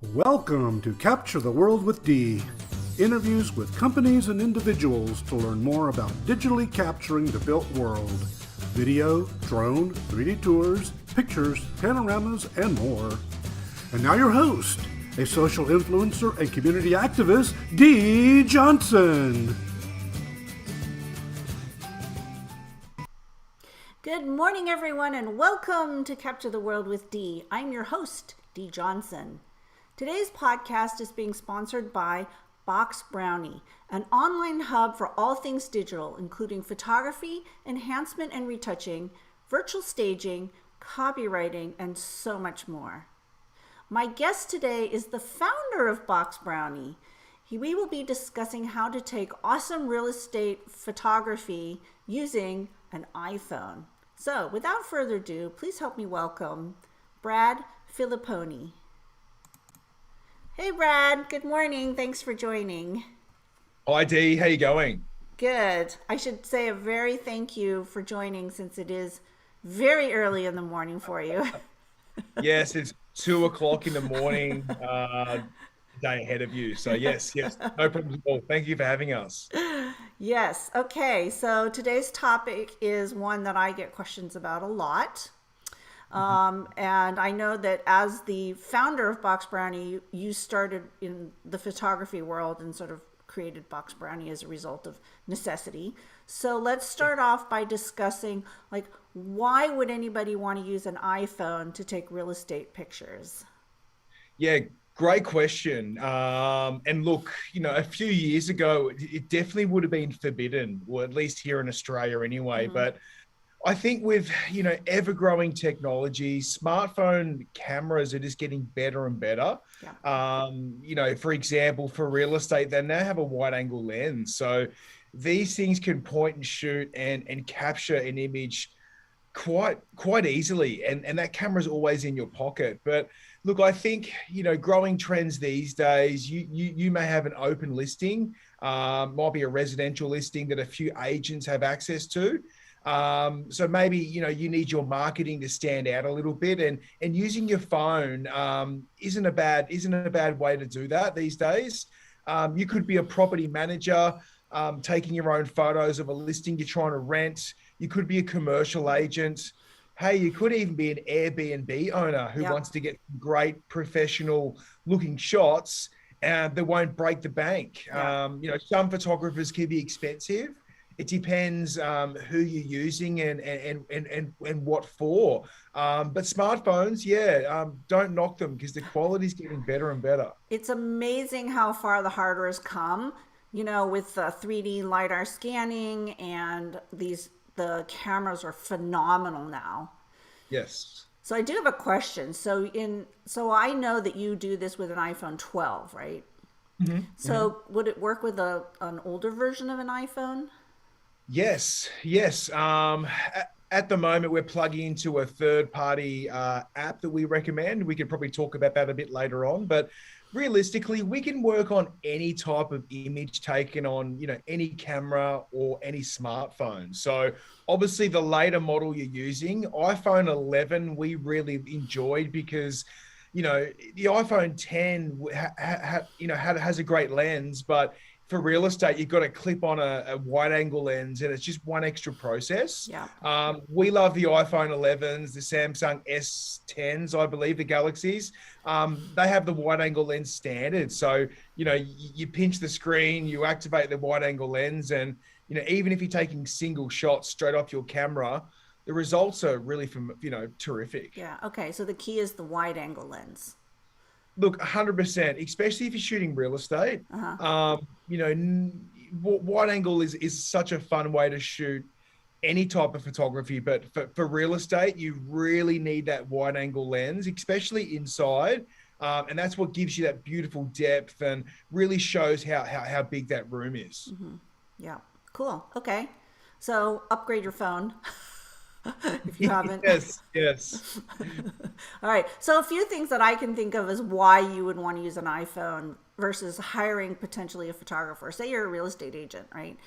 Welcome to Capture the World with D. Interviews with companies and individuals to learn more about digitally capturing the built world. Video, drone, 3D tours, pictures, panoramas, and more. And now your host, a social influencer and community activist, D. Johnson. Good morning, everyone, and welcome to Capture the World with D. I'm your host, D. Johnson. Today's podcast is being sponsored by Box Brownie, an online hub for all things digital, including photography, enhancement and retouching, virtual staging, copywriting, and so much more. My guest today is the founder of Box Brownie. We will be discussing how to take awesome real estate photography using an iPhone. So, without further ado, please help me welcome Brad Filipponi. Hey Brad, good morning. Thanks for joining. Hi Dee, how you going? Good. I should say a very thank you for joining since it is very early in the morning for you. Yes, it's 2 o'clock in the morning, day ahead of you. So yes, no problem at all. Thank you for having us. Yes. Okay. So today's topic is one that I get questions about a lot. And I know that as the founder of Box Brownie, you started in the photography world and sort of created Box Brownie as a result of necessity. So let's start off by discussing, why would anybody want to use an iPhone to take real estate pictures? Yeah, great question. And look, a few years ago, it definitely would have been forbidden, or at least here in Australia anyway. Mm-hmm. But I think with, ever-growing technology, smartphone cameras are just getting better and better. Yeah. For example, for real estate, they now have a wide-angle lens. So these things can point and shoot and capture an image quite easily. And that camera is always in your pocket. But look, I think, growing trends these days, you may have an open listing, might be a residential listing that a few agents have access to. So maybe, you need your marketing to stand out a little bit, and using your phone isn't a bad way to do that these days. You could be a property manager, taking your own photos of a listing you're trying to rent. You could be a commercial agent. Hey, you could even be an Airbnb owner who wants to get great professional looking shots that won't break the bank. Some photographers can be expensive. It depends who you're using and what for. But smartphones, don't knock them because the quality's getting better and better. It's amazing how far the hardware has come, with 3D LiDAR scanning, and the cameras are phenomenal now. Yes. So I do have a question. So I know that you do this with an iPhone 12, right? Mm-hmm. So would it work with an older version of an iPhone? Yes. At the moment, we're plugging into a third-party app that we recommend. We could probably talk about that a bit later on, but realistically, we can work on any type of image taken on, any camera or any smartphone. So obviously, the later model you're using, iPhone 11, we really enjoyed because, the iPhone 10 has a great lens, but for real estate, you've got to clip on a wide angle lens, and it's just one extra process. Yeah. We love the iPhone 11s, the Samsung S10s, I believe, the Galaxies. They have the wide angle lens standard. So, you pinch the screen, you activate the wide angle lens, and, even if you're taking single shots straight off your camera, the results are really, terrific. Yeah. Okay. So the key is the wide angle lens. Look, 100%, especially if you're shooting real estate. Uh-huh. Wide angle is such a fun way to shoot any type of photography, but for real estate, you really need that wide angle lens, especially inside. And that's what gives you that beautiful depth and really shows how big that room is. Mm-hmm. Yeah. Cool. Okay. So upgrade your phone. If you haven't. Yes. All right. So a few things that I can think of is why you would want to use an iPhone versus hiring potentially a photographer. Say you're a real estate agent, right?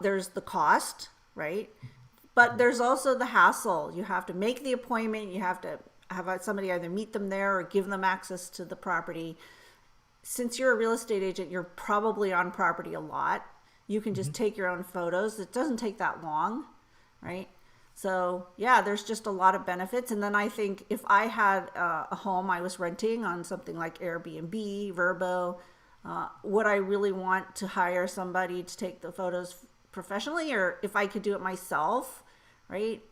There's the cost, right? But there's also the hassle. You have to make the appointment. You have to have somebody either meet them there or give them access to the property. Since you're a real estate agent, you're probably on property a lot. You can just take your own photos. It doesn't take that long, right? So yeah, there's just a lot of benefits. And then I think if I had a home I was renting on something like Airbnb, Vrbo, would I really want to hire somebody to take the photos professionally, or if I could do it myself, right?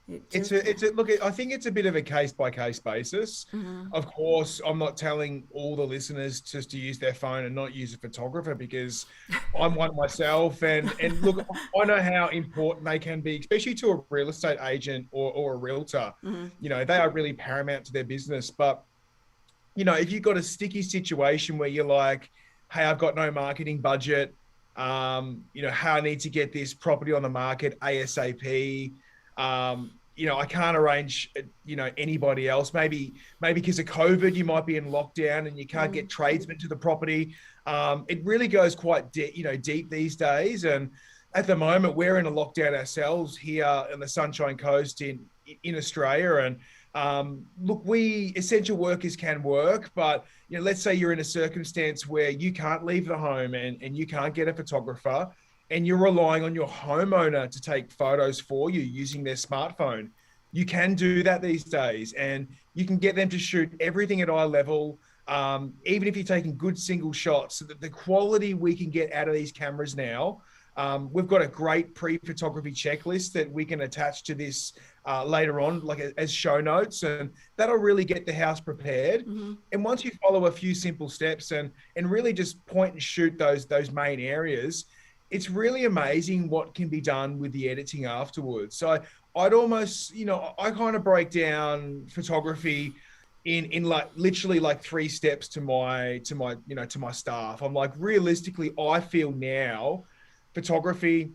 Look, I think it's a bit of a case by case basis. Of course, I'm not telling all the listeners just to use their phone and not use a photographer, because I'm one myself. And look, I know how important they can be, especially to a real estate agent or a realtor. You know, they are really paramount to their business. But, you know, if you've got a sticky situation where you're like, hey, I've got no marketing budget, you know, how I need to get this property on the market ASAP. You know, I can't arrange, you know, anybody else. Maybe because of COVID, you might be in lockdown and you can't get tradesmen to the property. It really goes quite deep these days. And at the moment, we're in a lockdown ourselves here on the Sunshine Coast in Australia. And look, we essential workers can work, but you know, let's say you're in a circumstance where you can't leave the home and you can't get a photographer, and you're relying on your homeowner to take photos for you using their smartphone. You can do that these days, and you can get them to shoot everything at eye level, even if you're taking good single shots. So that the quality we can get out of these cameras now, we've got a great pre-photography checklist that we can attach to this later on, like as show notes, and that'll really get the house prepared. And once you follow a few simple steps and really just point and shoot those main areas, it's really amazing what can be done with the editing afterwards. So I'd almost, you know, I kind of break down photography in like literally like 3 steps to my staff. I'm like, realistically, I feel now photography,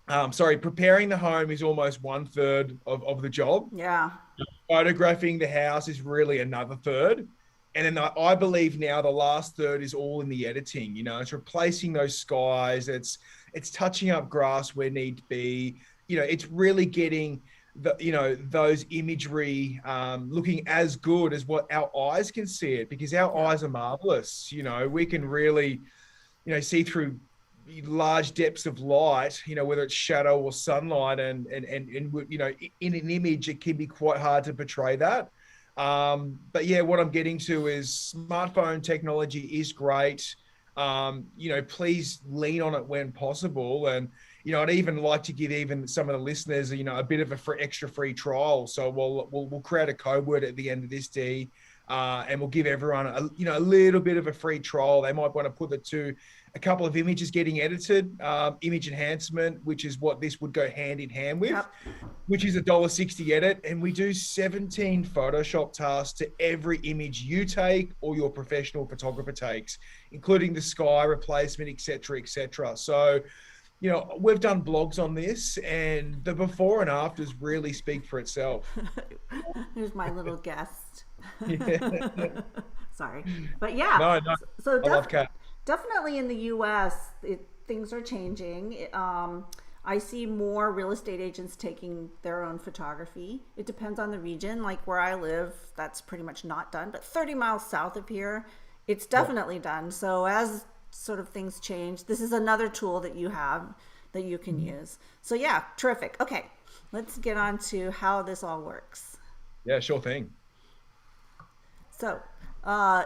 preparing the home is almost 1/3 of the job. Yeah. Photographing the house is really another third. And then I believe now the last third is all in the editing. You know, it's replacing those skies. It's touching up grass where need be. You know, it's really getting those imagery looking as good as what our eyes can see it, because our eyes are marvelous. You know, we can really, you know, see through large depths of light, you know, whether it's shadow or sunlight, and you know, in an image, it can be quite hard to portray that. But yeah, what I'm getting to is smartphone technology is great. You know, please lean on it when possible. And, you know, I'd even like to give even some of the listeners, you know, a bit of a extra free trial. So we'll create a code word at the end of this, D, and we'll give everyone a little bit of a free trial. They might want to put it to a couple of images getting edited, image enhancement, which is what this would go hand in hand with, which is $1.60 edit. And we do 17 Photoshop tasks to every image you take or your professional photographer takes, including the sky replacement, et cetera, et cetera. So, you know, we've done blogs on this, and the before and afters really speak for itself. Here's my little guest. Yeah. Sorry. But yeah. No. So I love cat. Definitely in the US, things are changing. I see more real estate agents taking their own photography. It depends on the region. Like where I live, that's pretty much not done. But 30 miles south of here, it's definitely done. So as sort of things change, this is another tool that you have that you can use. So yeah, terrific. Okay, let's get on to how this all works. Yeah, sure thing. So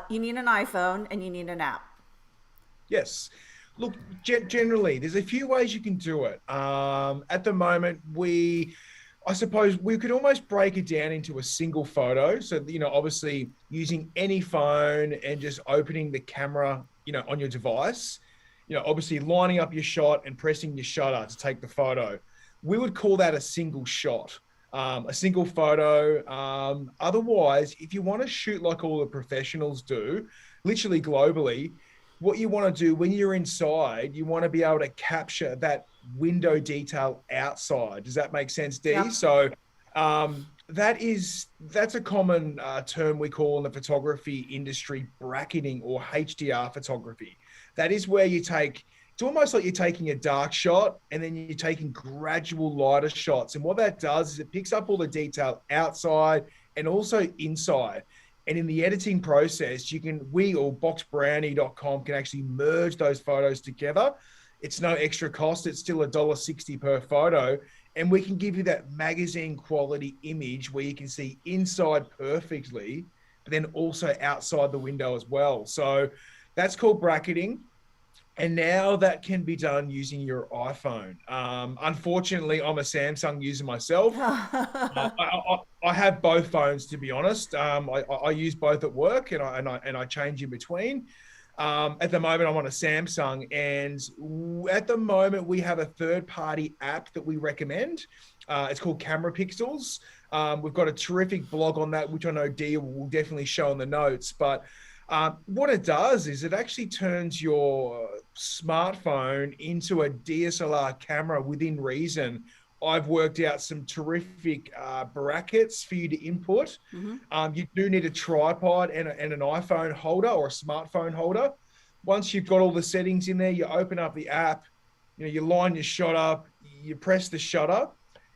you need an iPhone and you need an app. Yes. Look, generally, there's a few ways you can do it. At the moment, I suppose we could almost break it down into a single photo. So, you know, obviously using any phone and just opening the camera, you know, on your device, you know, obviously lining up your shot and pressing your shutter to take the photo. We would call that a single shot, a single photo. Otherwise, if you want to shoot like all the professionals do, literally globally, what you want to do when you're inside, you want to be able to capture that window detail outside. Does that make sense, Dee? Yeah. So that's a common term we call in the photography industry bracketing, or HDR photography. That is where it's almost like you're taking a dark shot and then you're taking gradual lighter shots. And what that does is it picks up all the detail outside and also inside. And in the editing process, we or boxbrownie.com can actually merge those photos together. It's no extra cost. It's still $1.60 per photo. And we can give you that magazine quality image where you can see inside perfectly, but then also outside the window as well. So that's called bracketing. And now that can be done using your iPhone. Unfortunately, I'm a Samsung user myself. I have both phones, to be honest. I use both at work, and I change in between. At the moment, I'm on a Samsung, and at the moment, we have a third-party app that we recommend. It's called CameraPixels. We've got a terrific blog on that, which I know Dia will definitely show in the notes. But what it does is it actually turns your smartphone into a DSLR camera within reason. I've worked out some terrific brackets for you to input. You do need a tripod and an iPhone holder or a smartphone holder. Once you've got all the settings in there, you open up the app, you line your shot up, you press the shutter.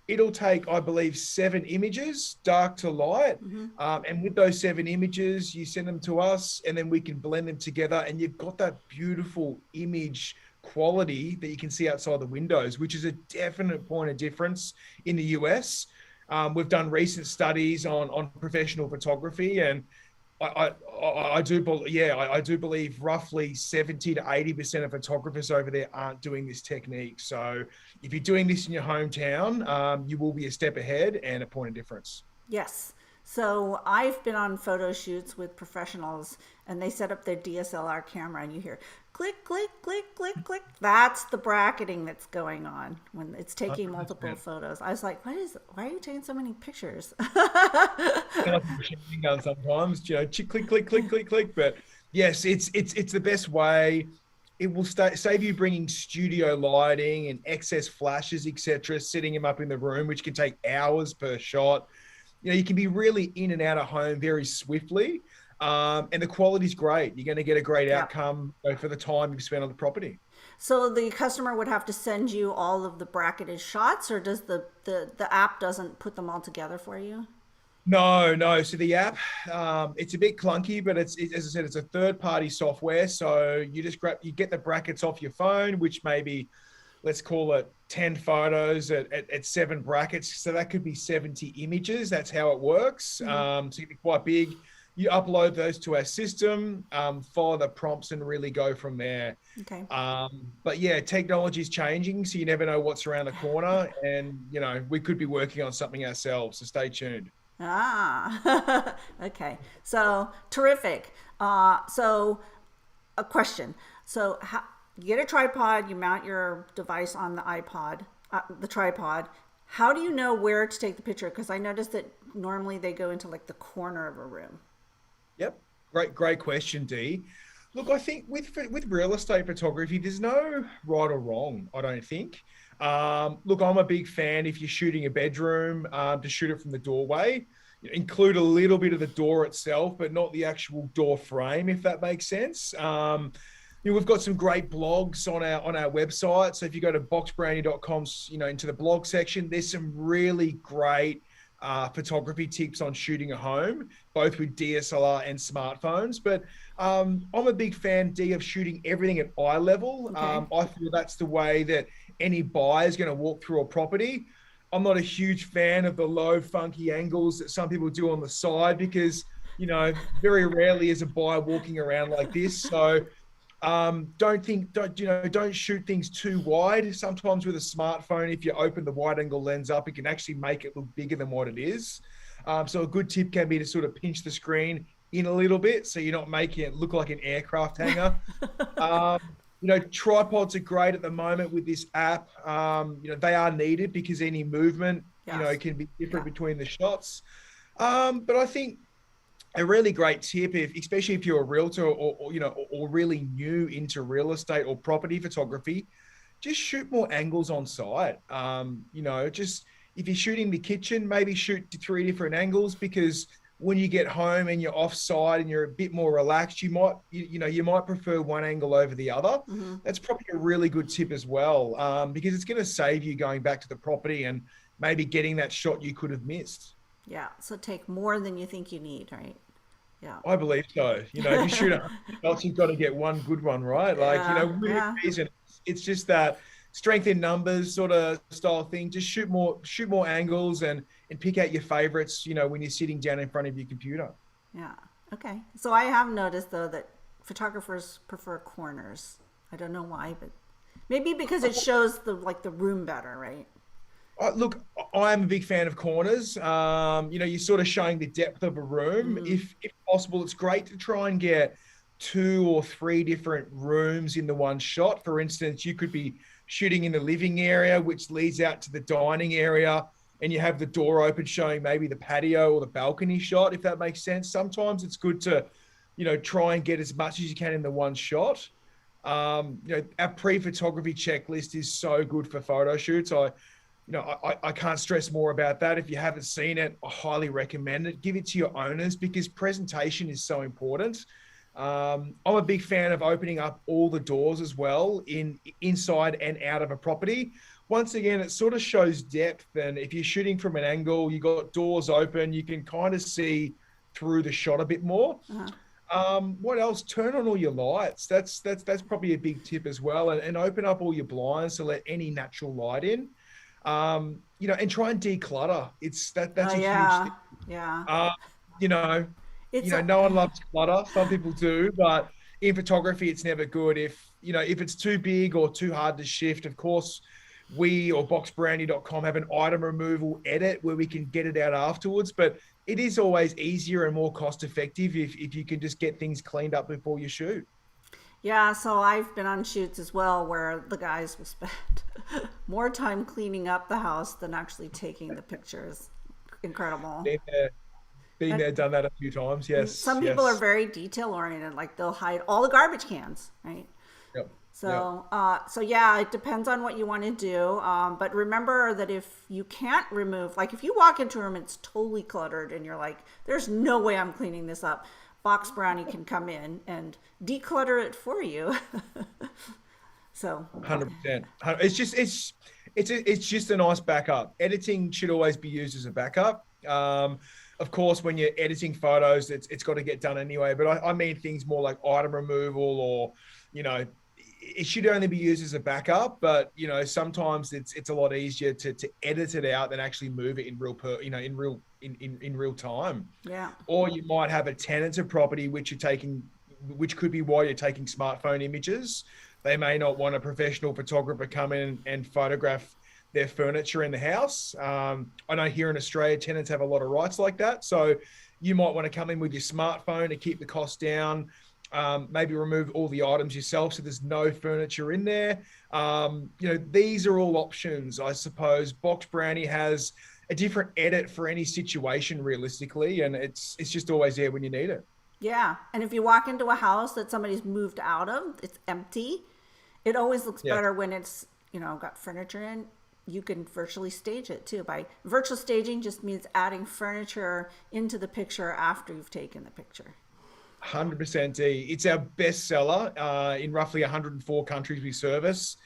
It'll take, I believe, 7 images, dark to light. And with those 7 images, you send them to us, and then we can blend them together. And you've got that beautiful image quality that you can see outside the windows, which is a definite point of difference in the US. We've done recent studies on professional photography, and I do believe roughly 70 to 80% of photographers over there aren't doing this technique. So if you're doing this in your hometown, you will be a step ahead and a point of difference. Yes. So I've been on photo shoots with professionals, and they set up their DSLR camera, and you hear click, click, click, click, click. That's the bracketing that's going on when it's taking multiple photos. I was like, why are you taking so many pictures? Sometimes, click, click, click, click, click. But yes, it's the best way. It will save you bringing studio lighting and excess flashes, etc., setting them up in the room, which can take hours per shot. You can be really in and out of home very swiftly. And the quality's great. You're going to get a great outcome for the time you've spent on the property. So the customer would have to send you all of the bracketed shots, or does the app doesn't put them all together for you? No. So the app, it's a bit clunky, but it's as I said, it's a third-party software. So you get the brackets off your phone, which maybe, let's call it 10 photos at 7 brackets. So that could be 70 images. That's how it works. So it can be quite big. You upload those to our system, follow the prompts, and really go from there. Okay. But yeah, technology is changing, so you never know what's around the corner. And, we could be working on something ourselves. So stay tuned. Okay. So terrific. So a question. So you get a tripod, you mount your device on the iPod, the tripod. How do you know where to take the picture? Because I noticed that normally they go into like the corner of a room. Yep. Great question, Dee. Look, I think with real estate photography, there's no right or wrong, I don't think. Look, I'm a big fan, if you're shooting a bedroom, to shoot it from the doorway. Include a little bit of the door itself, but not the actual door frame, if that makes sense. We've got some great blogs on our website. So if you go to boxbrownie.com, into the blog section, there's some really great photography tips on shooting a home, both with DSLR and smartphones. But I'm a big fan, Dee, of shooting everything at eye level. Okay. I feel that's the way that any buyer is going to walk through a property. I'm not a huge fan of the low, funky angles that some people do on the side, because, very rarely is a buyer walking around like this. So don't shoot things too wide. Sometimes with a smartphone, if you open the wide angle lens up, it can actually make it look bigger than what it is. So a good tip can be to sort of pinch the screen in a little bit, so you're not making it look like an aircraft hangar. Tripods are great at the moment with this app. They are needed because any movement, can be different between the shots. But I think a really great tip, especially if you're a realtor or really new into real estate or property photography, just shoot more angles on site. Just if you're shooting the kitchen, maybe shoot 3 different angles, because when you get home and you're offside and you're a bit more relaxed, you might prefer one angle over the other. Mm-hmm. That's probably a really good tip as well, because it's going to save you going back to the property and maybe getting that shot you could have missed. Yeah. So take more than you think you need, right? Yeah. I believe so. If you shoot 100 shots, you've got to get one good one, right? Like, Yeah. with Yeah. reason, it's just that strength in numbers sort of style thing. Just shoot more angles and pick out your favorites, when you're sitting down in front of your computer. Yeah. Okay. So I have noticed though that photographers prefer corners. I don't know why, but maybe because it shows the room better, right? Look, I am a big fan of corners. You're sort of showing the depth of a room. If possible, it's great to try and get 2 or 3 different rooms in the one shot. For instance, you could be shooting in the living area, which leads out to the dining area, and you have the door open showing maybe the patio or the balcony shot, if that makes sense. Sometimes it's good to, try and get as much as you can in the one shot. Our pre-photography checklist is so good for photo shoots. I can't stress more about that. If you haven't seen it, I highly recommend it. Give it to your owners because presentation is so important. I'm a big fan of opening up all the doors as well inside and out of a property. Once again, it sort of shows depth. And if you're shooting from an angle, you got doors open, you can kind of see through the shot a bit more. What else? Turn on all your lights. That's probably a big tip as well. And open up all your blinds to let any natural light in. And try and declutter. That's a huge thing. Yeah. No one loves clutter. Some people do, but in photography, it's never good. If it's too big or too hard to shift, of course, we or boxbrownie.com have an item removal edit where we can get it out afterwards. But it is always easier and more cost effective if you can just get things cleaned up before you shoot. Yeah, so I've been on shoots as well where the guys will spend more time cleaning up the house than actually taking the pictures. Incredible. Been there, done that a few times. Yes. Some people are very detail oriented, like they'll hide all the garbage cans, right? Yep. So yeah, it depends on what you want to do. But remember that if you can't remove, like if you walk into a room and it's totally cluttered and you're like, there's no way I'm cleaning this up, Box Brownie can come in and declutter it for you. So 100%. It's just a nice backup. Editing should always be used as a backup. Of course, when you're editing photos, it's got to get done anyway. But I mean things more like item removal or, it should only be used as a backup. But sometimes it's a lot easier to edit it out than actually move it in real time. Yeah. Or you might have a tenanted property which could be why you're taking smartphone images. They may not want a professional photographer come in and photograph their furniture in the house. I know here in Australia, tenants have a lot of rights like that. So you might want to come in with your smartphone to keep the cost down. Maybe remove all the items yourself so there's no furniture in there. These are all options, I suppose. Box Brownie has a different edit for any situation realistically, and it's just always there when you need it. Yeah. And if you walk into a house that somebody's moved out of, it's empty. It always looks better when it's, got furniture in. You can virtually stage it too. By virtual staging just means adding furniture into the picture after you've taken the picture. 100% D. It's our best seller in roughly 104 countries we service.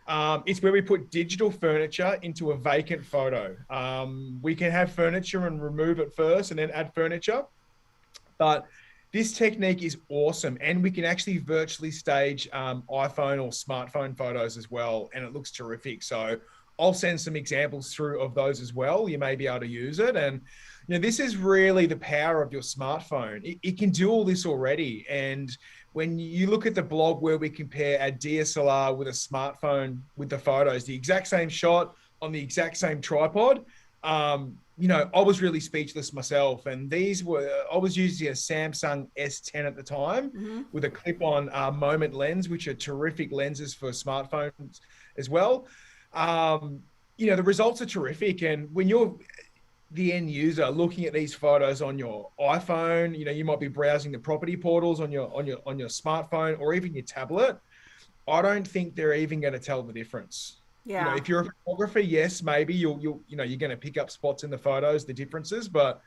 It's where we put digital furniture into a vacant photo. We can have furniture and remove it first and then add furniture. But this technique is awesome. And we can actually virtually stage iPhone or smartphone photos as well. And it looks terrific. So I'll send some examples through of those as well. You may be able to use it. And this is really the power of your smartphone. It can do all this already. And when you look at the blog where we compare a DSLR with a smartphone with the photos, the exact same shot on the exact same tripod, I was really speechless myself. And I was using a Samsung S10 at the time with a clip-on moment lens, which are terrific lenses for smartphones as well. The results are terrific. And when you're the end user looking at these photos on your iPhone, you might be browsing the property portals on your smartphone or even your tablet. I don't think they're even going to tell the difference. Yeah. If you're a photographer, yes, maybe you're going to pick up spots in the photos, the differences, but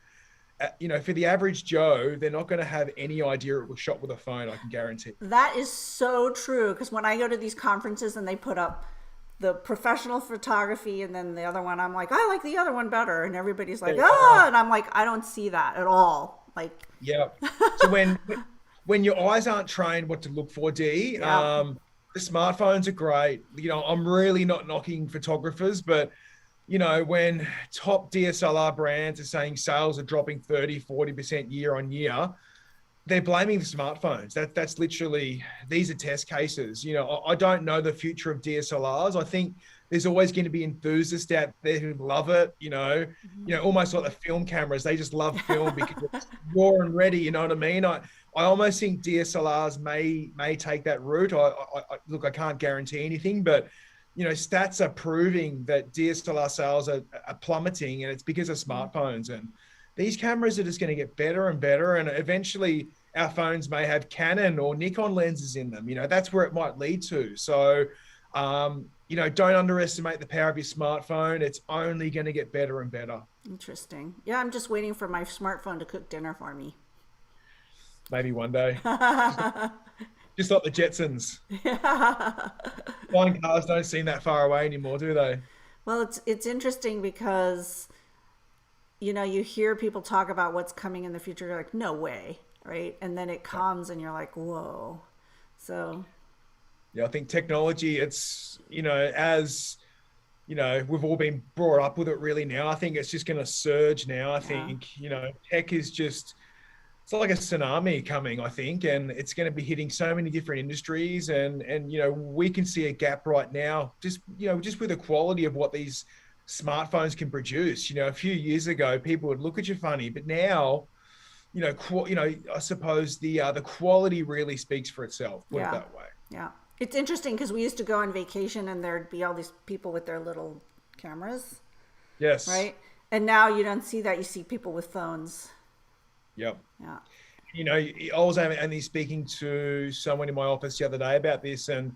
for the average Joe, they're not going to have any idea it was shot with a phone. I can guarantee. That is so true. Because when I go to these conferences and they put up the professional photography, and then the other one, I'm like, I like the other one better. And everybody's like, Yeah. ah, and I'm like, I don't see that at all. Like, Yeah. So when your eyes aren't trained what to look for, D, yeah, the smartphones are great. I'm really not knocking photographers, but when top DSLR brands are saying sales are dropping 30-40% year on year, they're blaming the smartphones. That's literally, these are test cases. I don't know the future of DSLRs. I think there's always going to be enthusiasts out there who love it. Almost like the film cameras. They just love film because it's raw and ready. You know what I mean? I almost think DSLRs may take that route. Look, I can't guarantee anything, but stats are proving that DSLR sales are plummeting, and it's because of smartphones. And these cameras are just going to get better and better, and eventually our phones may have Canon or Nikon lenses in them. That's where it might lead to. So, don't underestimate the power of your smartphone. It's only going to get better and better. interesting. Yeah, I'm just waiting for my smartphone to cook dinner for me. Maybe one day. Just like the Jetsons. Flying cars don't seem that far away anymore, do they? Well, it's interesting because you hear people talk about what's coming in the future. You're like, no way, right? And then it comes, and you're like, whoa. So, yeah, I think technology. It's as we've all been brought up with it really now. I think it's just going to surge now. I think tech is just. It's like a tsunami coming, I think, and it's going to be hitting so many different industries, and we can see a gap right now, just with the quality of what these smartphones can produce. A few years ago, people would look at you funny, but now, I suppose the quality really speaks for itself. Put it that way. Yeah, it's interesting because we used to go on vacation, and there'd be all these people with their little cameras. Yes. Right, and now you don't see that. You see people with phones. Yep. Yeah. I was only speaking to someone in my office the other day about this, and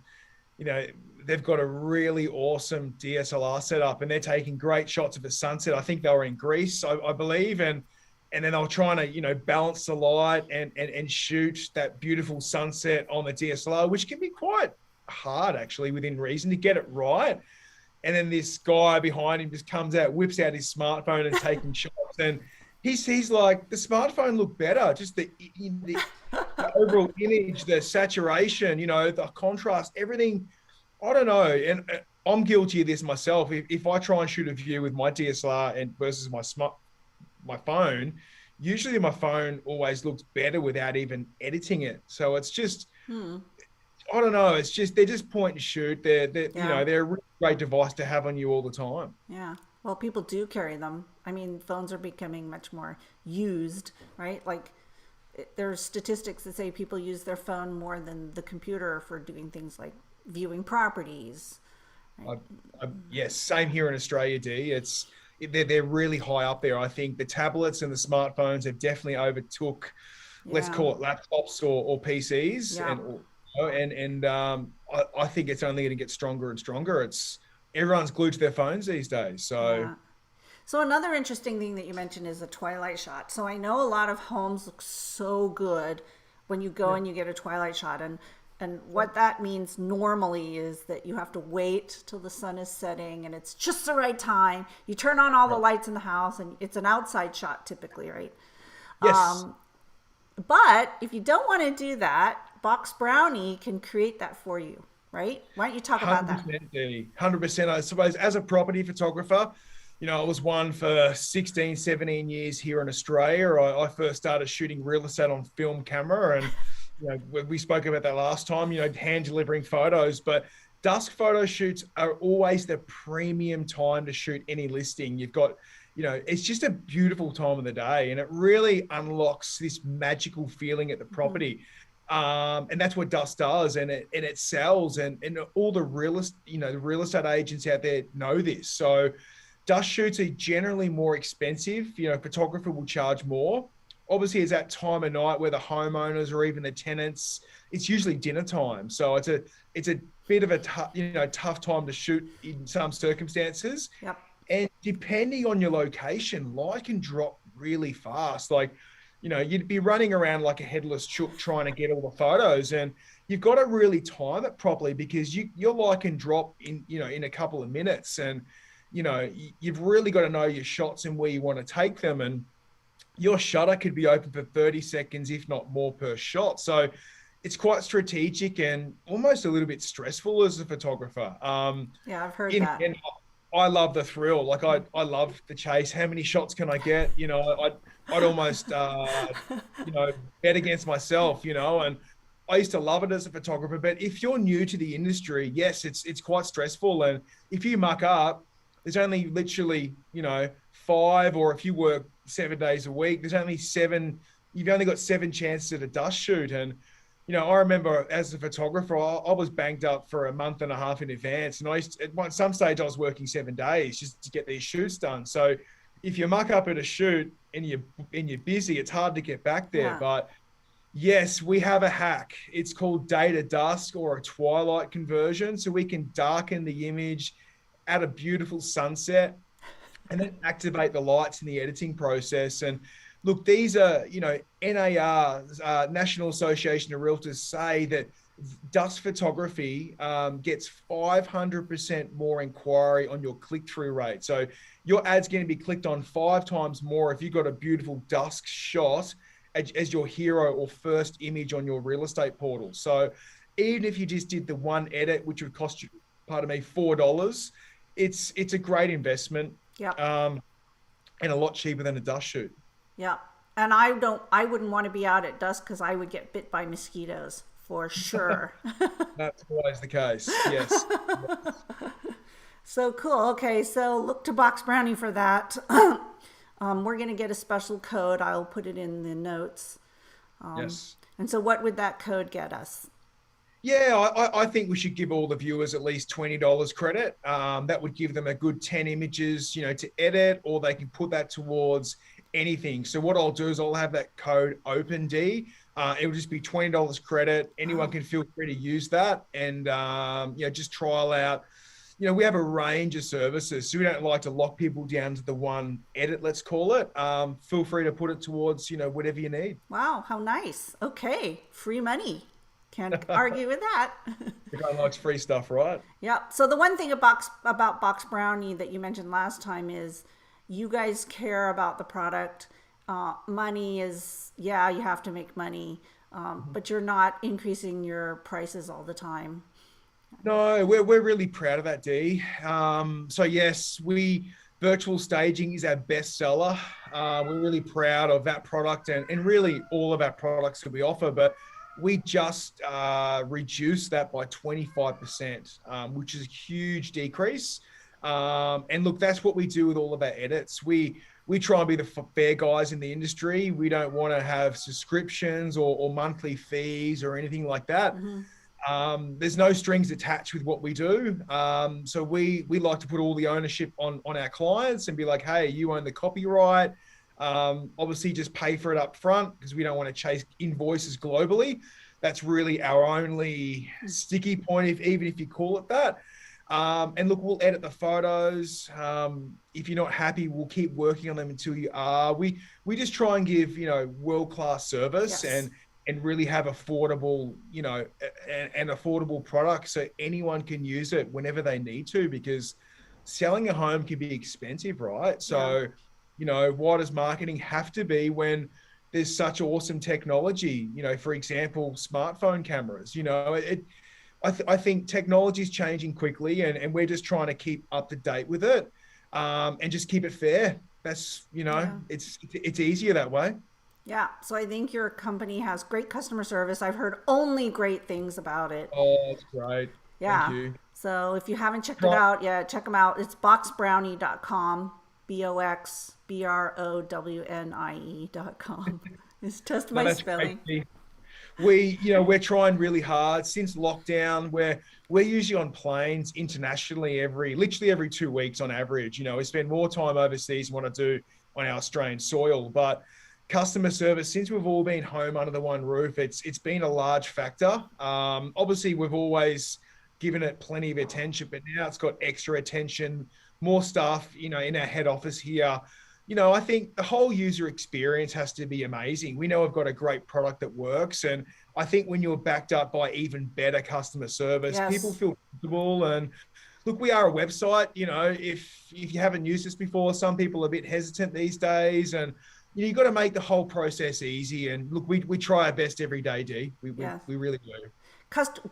they've got a really awesome DSLR setup, and they're taking great shots of the sunset. I think they were in Greece, I believe, and then they were trying to balance the light and shoot that beautiful sunset on the DSLR, which can be quite hard actually within reason to get it right. And then this guy behind him just comes out, whips out his smartphone and taking shots, and he's like, the smartphone looked better, just the overall image, the saturation, the contrast, everything. I don't know. And I'm guilty of this myself. If I try and shoot a view with my DSLR and versus my phone, usually my phone always looks better without even editing it. So it's just, I don't know. It's just, they're just point and shoot. They're a really great device to have on you all the time. Yeah. Well, people do carry them. I mean, phones are becoming much more used, right? Like, there's statistics that say people use their phone more than the computer for doing things like viewing properties. Right? Yes, same here in Australia, D. They're really high up there. I think the tablets and the smartphones have definitely overtook, let's call it laptops or PCs, I think it's only going to get stronger and stronger. Everyone's glued to their phones these days. So another interesting thing that you mentioned is a twilight shot. So I know a lot of homes look so good when you go and you get a twilight shot. And what that means normally is that you have to wait till the sun is setting and it's just the right time. You turn on all the lights in the house, and it's an outside shot typically, right? Yes. But if you don't want to do that, Box Brownie can create that for you, right? Why don't you talk about that? 100%. I suppose as a property photographer, I was one for 16, 17 years here in Australia. I first started shooting real estate on film camera, and we spoke about that last time, hand delivering photos, but dusk photo shoots are always the premium time to shoot any listing. You've got, it's just a beautiful time of the day, and it really unlocks this magical feeling at the property. And that's what dusk does, and it sells, and all the real estate agents out there know this. So dusk shoots are generally more expensive. Photographer will charge more. Obviously, it's that time of night where the homeowners or even the tenants, it's usually dinner time. So it's a bit of a tough time to shoot in some circumstances. Yep. And depending on your location, light can drop really fast. Like, you'd be running around like a headless chook trying to get all the photos. And, you've got to really time it properly, because your light can drop in a couple of minutes, and you've really got to know your shots and where you want to take them, and your shutter could be open for 30 seconds, if not more, per shot. So it's quite strategic and almost a little bit stressful as a photographer. Yeah, I've heard that. And I love the thrill. Like I love the chase. How many shots can I get? I'd almost, bet against myself, and I used to love it as a photographer. But if you're new to the industry, yes, it's quite stressful. And if you muck up, there's only literally, 5, or if you work 7 days a week, there's only 7, you've only got 7 chances at a dust shoot. And, I remember as a photographer, I was banged up for a month and a half in advance. And at some stage I was working 7 days just to get these shoots done. So if you muck up at a shoot and you're busy, it's hard to get back there. Yeah. But yes, we have a hack. It's called day to dusk, or a twilight conversion. So we can darken the image at a beautiful sunset and then activate the lights in the editing process. And look, these are, NAR, National Association of Realtors, say that dusk photography gets 500% more inquiry on your click-through rate. So your ad's going to be clicked on 5 times more if you've got a beautiful dusk shot as your hero or first image on your real estate portal. So even if you just did the one edit, which would cost you, $4, it's a great investment. Yeah. And a lot cheaper than a dust shoot. Yeah. And I wouldn't want to be out at dusk, because I would get bit by mosquitoes for sure. That's always the case. Yes. So cool. Okay. So look to Box Brownie for that. We're going to get a special code. I'll put it in the notes. Yes. And so what would that code get us? Yeah, I think we should give all the viewers at least $20 credit. That would give them a good 10 images, to edit, or they can put that towards anything. So what I'll do is I'll have that code open, D. It will just be $20 credit. Anyone can feel free to use that, and just trial out. We have a range of services, so we don't like to lock people down to the one edit, let's call it. Feel free to put it towards, whatever you need. Wow, how nice. Okay, free money. Can't argue with that. Everyone likes free stuff, right? Yeah. So the one thing about Box Brownie that you mentioned last time is you guys care about the product. Money is, you have to make money, but you're not increasing your prices all the time. No, we're really proud of that, D. So yes, virtual staging is our best seller. We're really proud of that product and really all of our products that we offer, but we just reduced that by 25%, which is a huge decrease. And look, that's what we do with all of our edits. We try and be the fair guys in the industry. We don't want to have subscriptions or monthly fees or anything like that. Mm-hmm. There's no strings attached with what we do. So we like to put all the ownership on our clients and be like, hey, you own the copyright. Obviously just pay for it up front, because we don't want to chase invoices globally. That's really our only sticky point, even if you call it that. And look, we'll edit the photos. If you're not happy, we'll keep working on them until you are. We just try and give, world-class service. Yes. And really have affordable, an affordable product, so anyone can use it whenever they need to, because selling a home can be expensive, right? So, why does marketing have to be when there's such awesome technology? For example, smartphone cameras. I think technology is changing quickly, and we're just trying to keep up to date with it, and just keep it fair. That's it's easier that way. Yeah, so I think your company has great customer service. I've heard only great things about it. Oh, that's great. Yeah. Thank you. So if you haven't checked it out, check them out. It's boxbrownie.com, BoxBrownie.com. It's just my spelling. Great. We're trying really hard since lockdown. We're usually on planes internationally literally every 2 weeks on average. We spend more time overseas than what I do on our Australian soil, but customer service, since we've all been home under the one roof, it's been a large factor. Obviously, we've always given it plenty of attention, but now it's got extra attention, more staff, in our head office here, I think the whole user experience has to be amazing. We know we've got a great product that works. And I think when you're backed up by even better customer service, people Yes. feel comfortable. And look, we are a website. If you haven't used this before, some people are a bit hesitant these days. And you've got to make the whole process easy. And look, we try our best every day, Dee. Yes. We really do.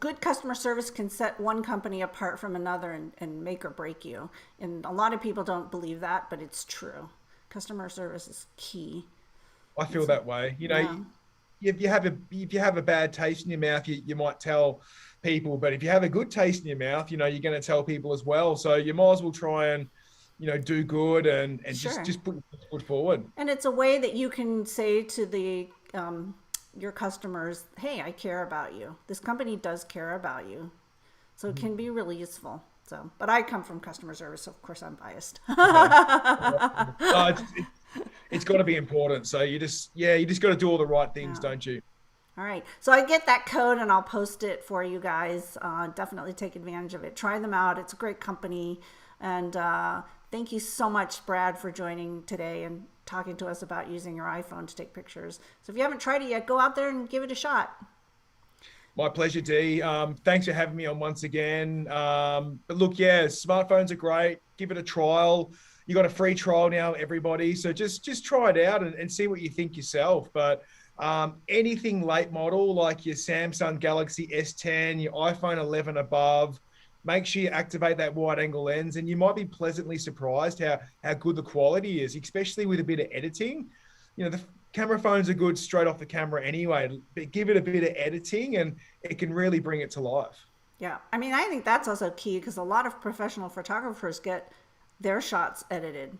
Good customer service can set one company apart from another and make or break you. And a lot of people don't believe that, but it's true. Customer service is key. I feel that way. Yeah. If you have a bad taste in your mouth, you might tell people, but if you have a good taste in your mouth, you're going to tell people as well. So you might as well try and do good and Sure. just put your foot forward. And it's a way that you can say to the your customers, "Hey, I care about you. This company does care about you." So it can be really useful. So, but I come from customer service, so of course I'm biased. No, it's got to be important. So you just got to do all the right things, Yeah. don't you? All right. So I get that code and I'll post it for you guys. Definitely take advantage of it. Try them out. It's a great company. And thank you so much, Brad, for joining today and talking to us about using your iPhone to take pictures. So if you haven't tried it yet, go out there and give it a shot. My pleasure, Dee. Thanks for having me on once again. But look, yeah, smartphones are great. Give it a trial. You got a free trial now, everybody. So just try it out and see what you think yourself. But anything late model like your Samsung Galaxy S10, your iPhone 11 above, make sure you activate that wide angle lens, and you might be pleasantly surprised how good the quality is, especially with a bit of editing. The camera phones are good straight off the camera anyway, but give it a bit of editing and it can really bring it to life. Yeah. I mean, I think that's also key because a lot of professional photographers get their shots edited,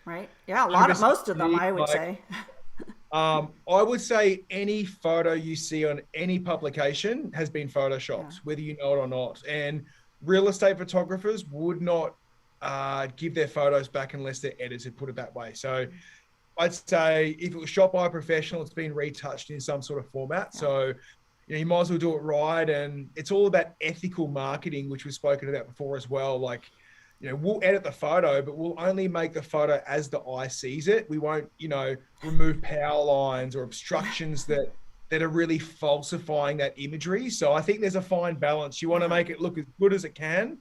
right? Yeah. Most of them, I would say. I would say any photo you see on any publication has been photoshopped, whether you know it or not. And real estate photographers would not give their photos back unless they're edited, put it that way. So I'd say if it was shot by a professional, it's been retouched in some sort of format. Yeah. So you might as well do it right. And it's all about ethical marketing, which we've spoken about before as well. Like, we'll edit the photo, but we'll only make the photo as the eye sees it. We won't, remove power lines or obstructions that are really falsifying that imagery. So I think there's a fine balance. You want to make it look as good as it can,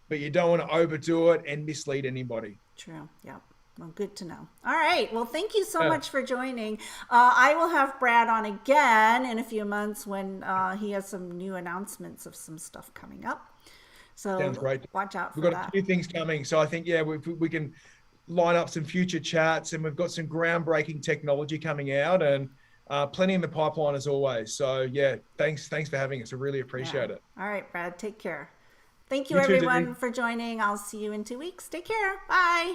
but you don't want to overdo it and mislead anybody. True. Yeah. Well, good to know. All right. Well, thank you so much for joining. I will have Brad on again in a few months when he has some new announcements of some stuff coming up. So sounds great. Watch out for We've got that. a few things coming. So I think, we can line up some future chats, and we've got some groundbreaking technology coming out, and plenty in the pipeline as always. So yeah, thanks for having us. I really appreciate it. All right, Brad, take care. Thank you, You too, everyone, Denise. for joining. I'll see you in 2 weeks. Take care. Bye.